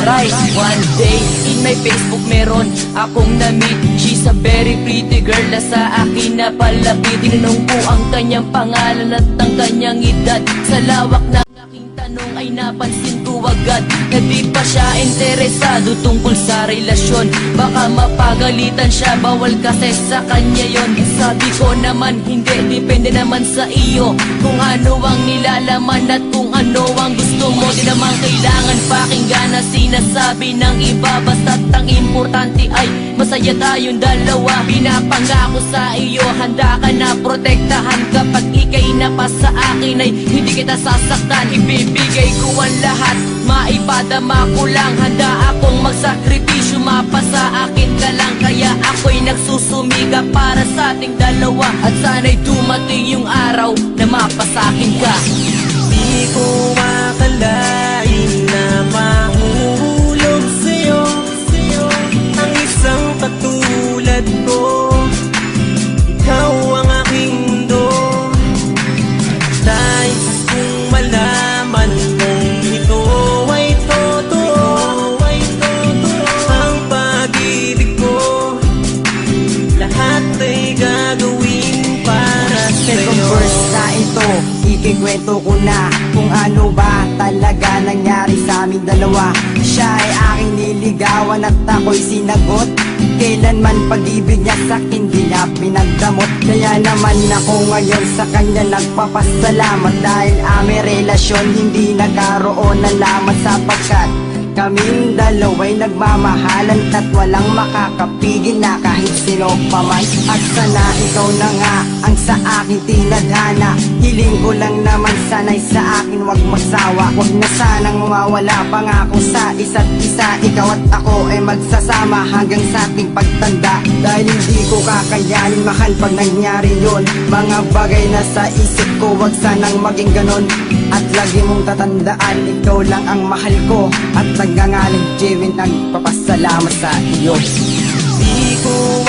surprise. One day, in my Facebook meron akong na-meet. She's a very pretty girl na sa akin napalapit. Tinanong ko ang kanyang pangalan at ang kanyang edad. Sa lawak ng aking tanong ay napansin ko agad na di pa siya interesado tungkol sa relasyon. Baka mapagalitan siya, bawal kasi sa kanya yon. Sabi ko naman hindi, depende naman sa iyo kung ano ang nilalaman at kung ano ang gusto mo. Di naman kailangan pakinggan na sinasabi ng iba, basta't ang importante ay masaya tayong dalawa. Pinapangako sa iyo, handa ka na protektahan. Kapag ika'y napasa akin ay hindi kita sasaktan. Ibibigay ko ang lahat, maipadama ko lang. Handa akong magsakripisyo, mapasa akin ka lang. Kaya ako'y nagsusumiga para sa ating dalawa. At sana'y dumating yung araw na mapasakin ka. Di ko akalain na mahulog sa'yo ang isang katulad ko. Ikaw ang aking mundo. Nais kong malaman kung ito ay totoo. Ang pag-ibig ko, lahat ay gagawin para sa'yo. Second verse na ito, ikikwento ko na kung ano ba talaga nangyari sa aming dalawa. Siya ay aking niligawan at ako'y sinagot. Kailanman pag-ibig niya sa'kin di niya pinagdamot. Kaya naman ako ngayon sa kanya nagpapasalamat. Dahil aming relasyon hindi nagkaroon ng lamat, sapagkat kaming dalawa'y nagmamahalan at walang makakapigil na kahit sino pa man. At sana ikaw na nga ang sa akin tinadhana. Hiling ko lang naman sana'y sa akin wag magsawa. Wag na sanang mawawala pangako sa isa't isa. Ikaw at ako ay magsasama hanggang sa ating pagtanda. Dahil hindi ko kakayanin mahal pag nangyari yun. Mga bagay na sa isip ko wag sanang maging ganon. At lagi mong tatandaan ikaw lang ang mahal ko. At nagngangalang Jewin nagpapasalamat sa iyo. Di ko